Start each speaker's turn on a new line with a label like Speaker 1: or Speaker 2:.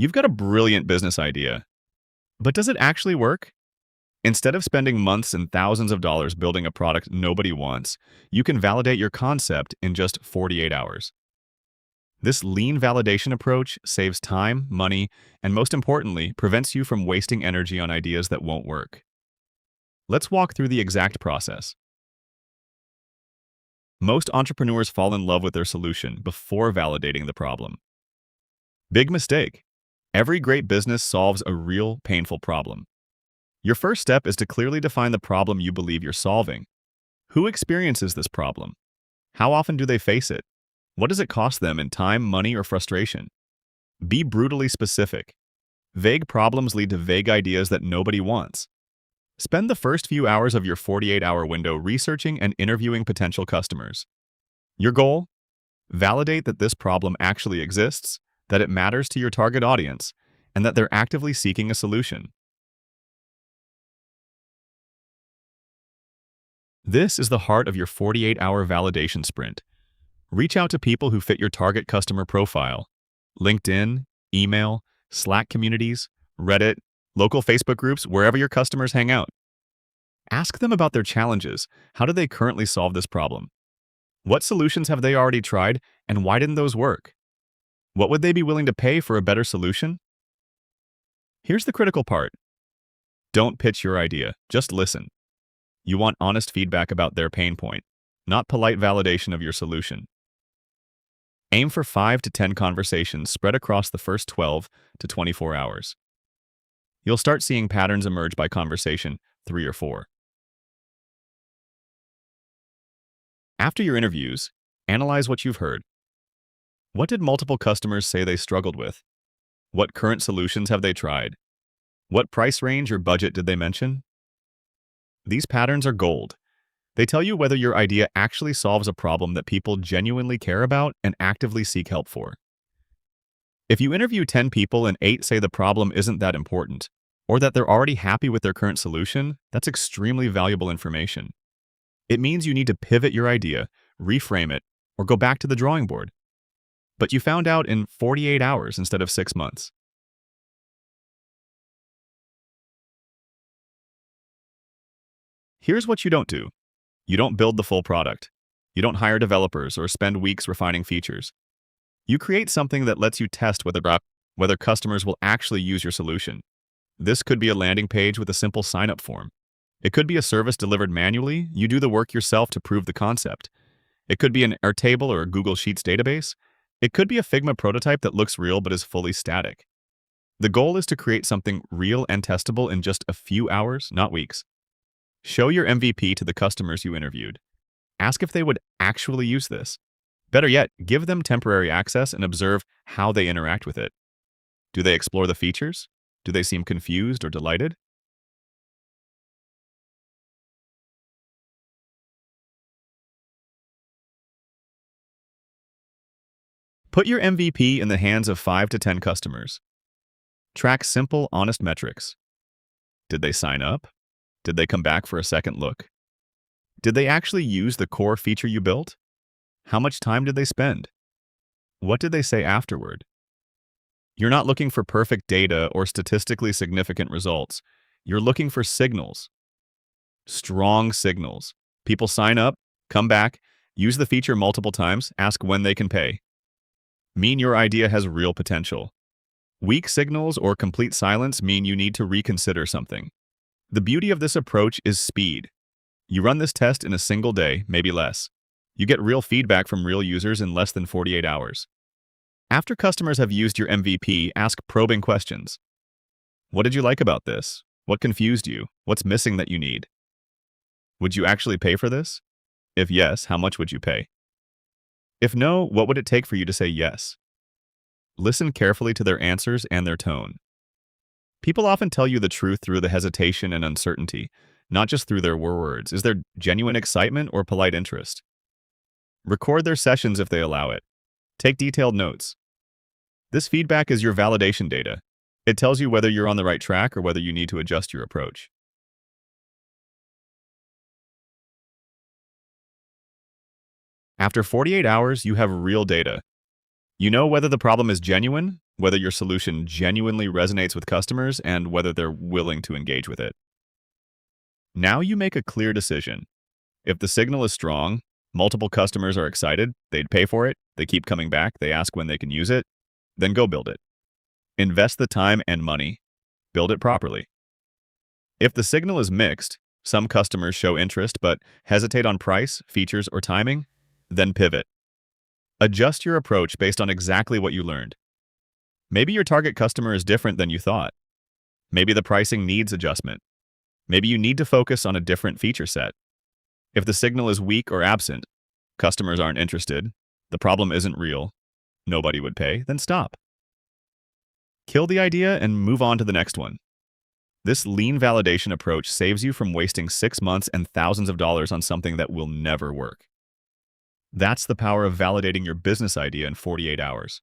Speaker 1: You've got a brilliant business idea, but does it actually work? Instead of spending months and thousands of dollars building a product nobody wants, you can validate your concept in just 48 hours. This lean validation approach saves time, money, and most importantly, prevents you from wasting energy on ideas that won't work. Let's walk through the exact process. Most entrepreneurs fall in love with their solution before validating the problem. Big mistake. Every great business solves a real, painful problem. Your first step is to clearly define the problem you believe you're solving. Who experiences this problem? How often do they face it? What does it cost them in time, money, or frustration? Be brutally specific. Vague problems lead to vague ideas that nobody wants. Spend the first few hours of your 48-hour window researching and interviewing potential customers. Your goal? Validate that this problem actually exists, that it matters to your target audience, and that they're actively seeking a solution. This is the heart of your 48-hour validation sprint. Reach out to people who fit your target customer profile. LinkedIn, email, Slack communities, Reddit, local Facebook groups, wherever your customers hang out. Ask them about their challenges. How do they currently solve this problem? What solutions have they already tried, and why didn't those work? What would they be willing to pay for a better solution? Here's the critical part. Don't pitch your idea, just listen. You want honest feedback about their pain point, not polite validation of your solution. Aim for 5 to 10 conversations spread across the first 12 to 24 hours. You'll start seeing patterns emerge by conversation 3 or 4. After your interviews, analyze what you've heard. What did multiple customers say they struggled with? What current solutions have they tried? What price range or budget did they mention? These patterns are gold. They tell you whether your idea actually solves a problem that people genuinely care about and actively seek help for. If you interview 10 people and 8 say the problem isn't that important, or that they're already happy with their current solution, that's extremely valuable information. It means you need to pivot your idea, reframe it, or go back to the drawing board. But you found out in 48 hours instead of 6 months. Here's what you don't do. You don't build the full product. You don't hire developers or spend weeks refining features. You create something that lets you test whether customers will actually use your solution. This could be a landing page with a simple sign-up form. It could be a service delivered manually. You do the work yourself to prove the concept. It could be an Airtable or a Google Sheets database. It could be a Figma prototype that looks real but is fully static. The goal is to create something real and testable in just a few hours, not weeks. Show your MVP to the customers you interviewed. Ask if they would actually use this. Better yet, give them temporary access and observe how they interact with it. Do they explore the features? Do they seem confused or delighted? Put your MVP in the hands of 5 to 10 customers. Track simple, honest metrics. Did they sign up? Did they come back for a second look? Did they actually use the core feature you built? How much time did they spend? What did they say afterward? You're not looking for perfect data or statistically significant results. You're looking for signals. Strong signals. People sign up, come back, use the feature multiple times, ask when they can pay. Mean your idea has real potential. Weak signals or complete silence mean you need to reconsider something. The beauty of this approach is speed. You run this test in a single day, maybe less. You get real feedback from real users in less than 48 hours. After customers have used your MVP, ask probing questions. What did you like about this? What confused you? What's missing that you need? Would you actually pay for this? If yes, how much would you pay? If no, what would it take for you to say yes? Listen carefully to their answers and their tone. People often tell you the truth through the hesitation and uncertainty, not just through their words. Is there genuine excitement or polite interest? Record their sessions if they allow it. Take detailed notes. This feedback is your validation data. It tells you whether you're on the right track or whether you need to adjust your approach. After 48 hours, you have real data. You know whether the problem is genuine, whether your solution genuinely resonates with customers and whether they're willing to engage with it. Now you make a clear decision. If the signal is strong, multiple customers are excited, they'd pay for it, they keep coming back, they ask when they can use it, then go build it. Invest the time and money. Build it properly. If the signal is mixed, some customers show interest but hesitate on price, features, or timing, then pivot. Adjust your approach based on exactly what you learned. Maybe your target customer is different than you thought. Maybe the pricing needs adjustment. Maybe you need to focus on a different feature set. If the signal is weak or absent, customers aren't interested, the problem isn't real, nobody would pay, then stop. Kill the idea and move on to the next one. This lean validation approach saves you from wasting 6 months and thousands of dollars on something that will never work. That's the power of validating your business idea in 48 hours.